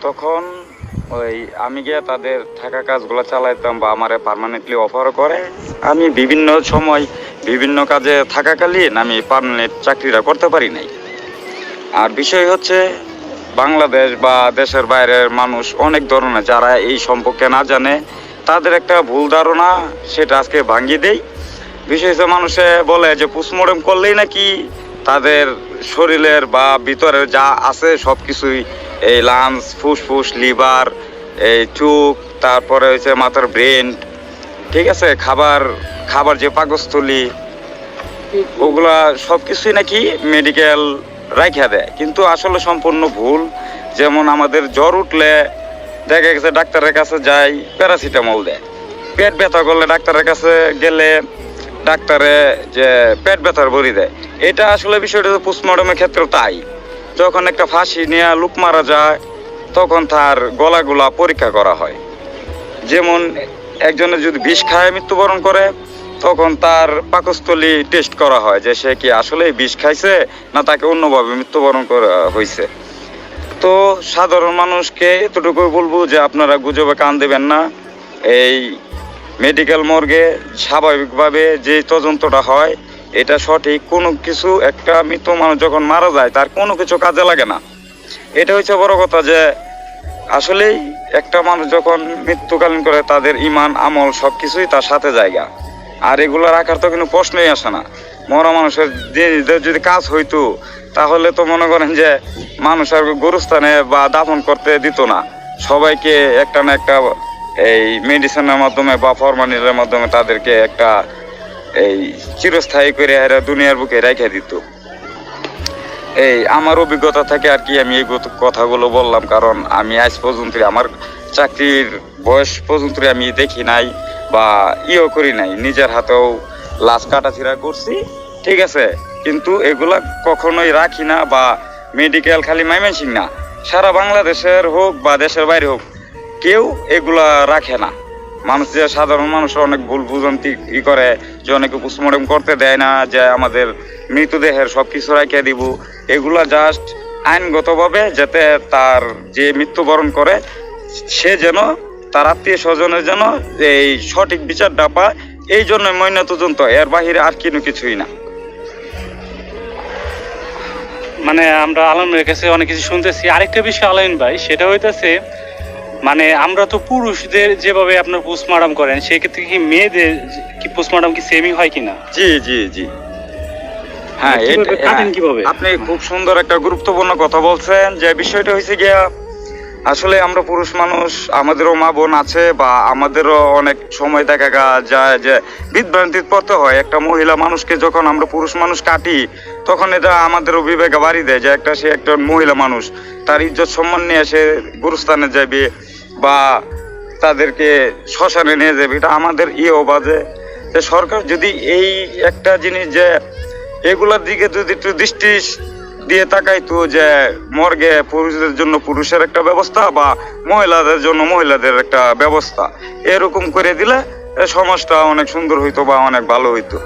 তখন ওই আমি গিয়ে তাদের থাকা কাজগুলো চালাইতাম বা আমারে পার্মানেন্টলি অফারও করে। আমি বিভিন্ন সময় বিভিন্ন কাজে থাকাকালীন আমি পার্মানেন্ট চাকরিটা করতে পারি নাই। আর বিষয় হচ্ছে বাংলাদেশ বা দেশের বাইরের মানুষ অনেক ধরনের যারা এই সম্পর্কে না জানে তাদের একটা ভুল ধারণা, সেটা আজকে ভাঙিয়ে দেই। বিষয় হচ্ছে মানুষে বলে যে পোস্টমর্টম করলেই নাকি তাদের শরীরের বা ভিতরের যা আছে সব কিছুই, এই লাংস, ফুসফুস, লিভার, এই চোখ, তারপরে হচ্ছে মাথার ব্রেন, ঠিক আছে, খাবার খাবার যে পাকস্থলী, ওগুলা সব কিছুই নাকি মেডিকেল রাইখা দেয়, কিন্তু আসলে সম্পূর্ণ ভুল। যেমন আমাদের জ্বর উঠলে দেখা গেছে ডাক্তারের কাছে যাই, প্যারাসিটামল দেয়। পেট ব্যথা করলে ডাক্তারের কাছে গেলে ডাক্তারে যে পেট ব্যথার বড়ি দেয়। এটা আসলে বিষয়টা পোস্টমর্টমের ক্ষেত্রেও তাই। যখন একটা ফাঁসি নিয়ে লোক মারা যায় তখন তার গলাগুলা পরীক্ষা করা হয়। যেমন একজনের যদি বিষ খায় মৃত্যুবরণ করে তখন তার পাকস্থলী টেস্ট করা হয় যে সে কি আসলে বিষ খাইছে না তাকে অন্যভাবে মৃত্যুবরণ করা হয়েছে। তো সাধারণ মানুষকে এতটুকুই বলবো যে আপনারা গুজবে কান দেবেন না। এই মেডিকেল মর্গে স্বাভাবিকভাবে যে তদন্তটা হয় এটা সঠিক। কোনো কিছু একটা মৃত মানুষ যখন মারা যায় তার কোনো কিছু কাজে লাগে না। এটা হচ্ছে বড় কথা, যে আসলেই একটা মানুষ যখন মৃত্যুকালীন করে তাদের ইমান আমল সব কিছুই তার সাথে জায়গা। আর এগুলো রাখার তো কোনো প্রশ্নই আসে না। মরা মানুষের যদি কাজ হইতো তাহলে তো মনে করেন যে মানুষ আর গোরস্থানে বা দাফন করতে দিত না, সবাইকে একটা না একটা এই মেডিসিনের মাধ্যমে বা ফরমালিনের মাধ্যমে তাদেরকে একটা এই চিরস্থায়ী করে এরা দুনিয়ার বুকে রেখে দিত। এই আমার অভিজ্ঞতা থেকে আর কি আমি এই কথাগুলো বললাম, কারণ আমি আজ পর্যন্ত আমার চাকরির বয়স পর্যন্ত আমি দেখি নাই বা ইয়েও করি নাই, নিজের হাতেও লাশ কাটাছিড়া করছি, ঠিক আছে, কিন্তু এগুলা কখনোই রাখি না। বা মেডিকেল খালি ময়মনসিংহ না, সারা বাংলাদেশের হোক বা দেশের বাইরে হোক কেউ এগুলা রাখে না। মানুষ যে সাধারণ মানুষ অনেক ভুল বুঝন্তি করে যে অনেকে পোস্টমর্টম করতে দেয় না, যে আমাদের মৃতদেহের সব কিছু রাখিয়ে দিব। এগুলা জাস্ট আইনগতভাবে যাতে তার যে মৃত্যুবরণ করে সে যেন তার আত্মীয় স্বজনের যেন এই সঠিক বিচারটা পায়, এই জন্য ময়নাতদন্ত, এর বাহিরে আর কোনো কিছুই না। মানে আমরা আলমের কাছে অনেক কিছু শুনতেছি। আরেকটা বিষয় আলামিন ভাই, সেটা হইতেছে মানে আমরা তো পুরুষদের যেভাবে আপনার পোস্টমর্টম করেন সেক্ষেত্রে কি মেয়েদের কি পোস্টমর্টম কি সেমই হয় কিনা? জি জি জি, হ্যাঁ, কিভাবে? আপনি খুব সুন্দর একটা গুরুত্বপূর্ণ কথা বলছেন। যে বিষয়টা হয়েছে গিয়া, আসলে আমরা পুরুষ মানুষ, আমাদেরও মা বোন আছে বা আমাদেরও অনেক সময় দেখা যায় যে বিভ্রান্তিতে পড়তে হয়। একটা মহিলা মানুষকে যখন আমরা পুরুষ মানুষ কাটি তখন এটা আমাদেরও বিবেকে বাড়ি দেয় যে সে একটা মহিলা মানুষ, তার ইজ্জত সম্মান নিয়ে সে গুরুস্থানে যাবে বা তাদেরকে শ্মশানে নিয়ে যাবে। এটা আমাদের ইয়েও বাজে। যে সরকার যদি এই একটা জিনিস যে এগুলোর দিকে যদি একটু দৃষ্টি দিয়ে তাকাইতো, যে মর্গে পুরুষদের জন্য পুরুষের একটা ব্যবস্থা বা মহিলাদের জন্য মহিলাদের একটা ব্যবস্থা, এরকম করে দিলে সমাজটা অনেক সুন্দর হইতো বা অনেক ভালো হইতো।